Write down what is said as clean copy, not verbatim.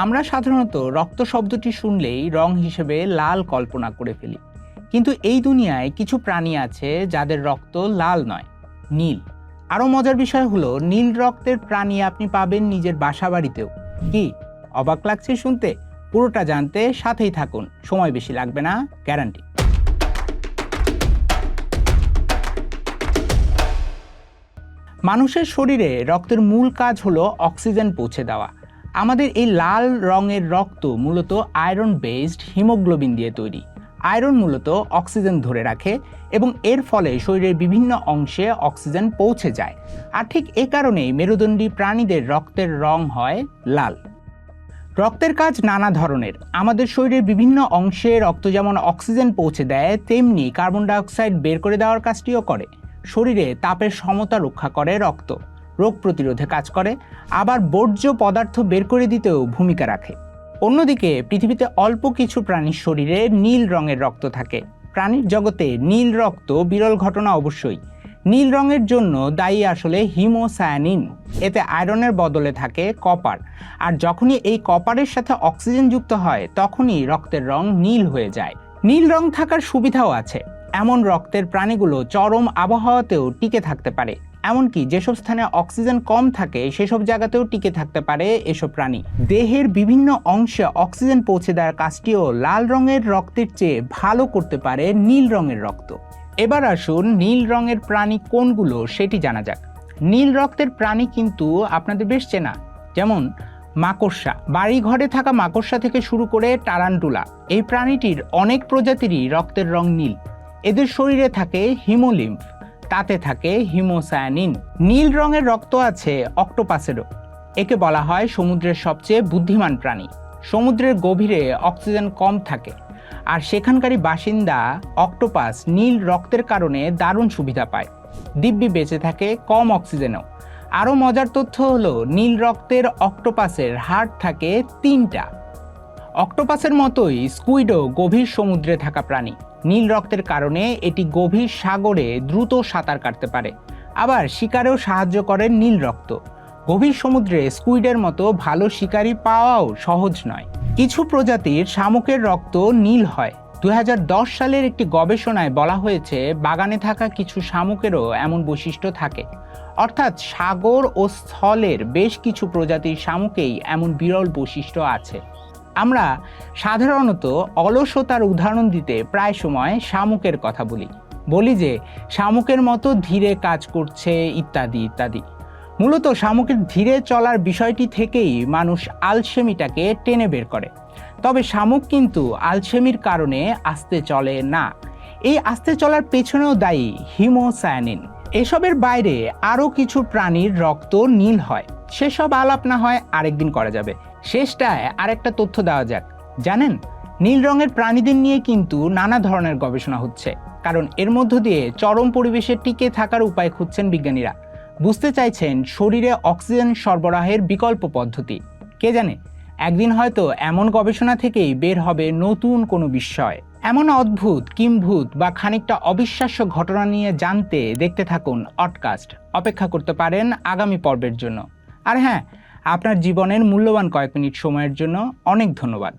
আমরা সাধারণত রক্ত শব্দটি শুনলেই রং হিসেবে লাল কল্পনা করে ফেলি, কিন্তু এই দুনিয়ায় কিছু প্রাণী আছে যাদের রক্ত লাল নয়, নীল। আরও মজার বিষয় হলো নীল রক্তের প্রাণী আপনি পাবেন নিজের বাসা বাড়িতেও। কি অবাক লাগছে শুনতে? পুরোটা জানতে সাথেই থাকুন, সময় বেশি লাগবে না, গ্যারান্টি। মানুষের শরীরে রক্তের মূল কাজ হলো অক্সিজেন পৌঁছে দেওয়া। আমাদের এই লাল রঙের রক্ত মূলত আয়রন বেসড হিমোগ্লোবিন দিয়ে তৈরি। আয়রন মূলত অক্সিজেন ধরে রাখে এবং এর ফলে শরীরের বিভিন্ন অংশে অক্সিজেন পৌঁছে যায়। আর ঠিক এ কারণেই মেরুদণ্ডী প্রাণীদের রক্তের রং হয় লাল। রক্তের কাজ নানা ধরনের। আমাদের শরীরের বিভিন্ন অংশে রক্ত যেমন অক্সিজেন পৌঁছে দেয়, তেমনি কার্বন ডাইঅক্সাইড বের করে দেওয়ার কাজটিও করে। শরীরে তাপের সমতা রক্ষা করে রক্ত, রোগ প্রতিরোধে কাজ করে, আবার বর্জ্য পদার্থ বের করে দিতেও ভূমিকা রাখে। অন্যদিকে পৃথিবীতে অল্প কিছু প্রাণীর শরীরে নীল রঙের রক্ত থাকে। প্রাণীর জগতে নীল রক্ত বিরল ঘটনা অবশ্যই। নীল রঙের জন্য দায়ী আসলে হিমোসায়ানিন। এতে আয়রনের বদলে থাকে কপার, আর যখনই এই কপারের সাথে অক্সিজেন যুক্ত হয় তখনই রক্তের রং নীল হয়ে যায়। নীল রং থাকার সুবিধাও আছে। এমন রক্তের প্রাণীগুলো চরম আবহাওয়াতেও টিকে থাকতে পারে, এমনকি যেসব স্থানে অক্সিজেন কম থাকে সেসব জায়গাতেও টিকে থাকতে পারে এসব প্রাণী। দেহের বিভিন্ন অংশে অক্সিজেন পৌঁছে দেওয়ার কাজটিও লাল রঙের রক্তের চেয়ে ভালো করতে পারে নীল রঙের রক্ত। এবার আসুন নীল রঙের প্রাণী কোনগুলো সেটি জানা যাক। নীল রক্তের প্রাণী কিন্তু আপনাদের বেশ চেনা, যেমন মাকড়সা। বাড়ি ঘরে থাকা মাকড়সা থেকে শুরু করে টারান্টুলা, এই প্রাণীটির অনেক প্রজাতিরই রক্তের রং নীল। এদের শরীরে থাকে হিমোলিম্ফ, তাতে থাকে হিমোসায়ানিন। নীল রঙের রক্ত আছে অক্টোপাসেরও। একে বলা হয় সমুদ্রের সবচেয়ে বুদ্ধিমান প্রাণী। সমুদ্রের গভীরে অক্সিজেন কম থাকে, আর সেখানকারই বাসিন্দা অক্টোপাস নীল রক্তের কারণে দারুণ সুবিধা পায়। দিব্যি বেঁচে থাকে কম অক্সিজেনেও। আরও মজার তথ্য হলো নীল রক্তের অক্টোপাসের হাড় থাকে 3টা। অক্টোপাসের মতোই স্কুইডও গভীর সমুদ্রে থাকা প্রাণী। নীল রক্তের কারণে এটি গভীর সাগরে দ্রুত সাঁতার কাটতে পারে। আবার শিকারেও সাহায্য করে নীল রক্ত। গভীর সমুদ্রে স্কুইডের মতো ভালো শিকারি পাওয়াও সহজ নয়। কিছু প্রজাতির শামুকের রক্ত নীল হয়। 2010 সালের একটি গবেষণায় বলা হয়েছে বাগানে থাকা কিছু শামুকেরও এমন বৈশিষ্ট্য থাকে। অর্থাৎ সাগর ও স্থলের বেশ কিছু প্রজাতির শামুকেই এমন বিরল বৈশিষ্ট্য আছে। আমরা সাধারণত অলসতার উদাহরণ দিতে প্রায় সময় শামুকের কথা বলি যে শামুকের মতো ধীরে কাজ করছে ইত্যাদি ইত্যাদি। মূলত শামুকের ধীরে চলার বিষয়টি থেকেই মানুষ আলসেমিটাকে টেনে বের করে। তবে শামুক কিন্তু আলসেমির কারণে আস্তে চলে না। এই আস্তে চলার পেছনেও দায়ী হিমোসায়ানিন। এসবের বাইরে আরও কিছু প্রাণীর রক্ত নীল হয়। সেসব আলাপ না হয় আরেকদিন করা যাবে। শেষটায় আরেকটা তথ্য দেওয়া যাক। জানেন, নীল রঙের প্রাণীদের নিয়ে কিন্তু নানা ধরনের গবেষণা হচ্ছে, কারণ এর মধ্য দিয়ে চরম পরিবেশে টিকে থাকার উপায় খুঁজছেন বিজ্ঞানীরা। বুঝতে চাইছেন শরীরে অক্সিজেন সরবরাহের বিকল্প পদ্ধতি। কে জানে, একদিন হয়তো এমন গবেষণা থেকেই বের হবে নতুন কোনো বিষয়। এমন অদ্ভুত, কিম্ভূত বা খানিকটা অবিশ্বাস্য ঘটনা নিয়ে জানতে দেখতে থাকুন অডকাস্ট। অপেক্ষা করতে পারেন আগামী পর্বের জন্য। আর হ্যাঁ, আপনার জীবনের মূল্যবান কয়েক মিনিট সময়ের জন্য অনেক ধন্যবাদ।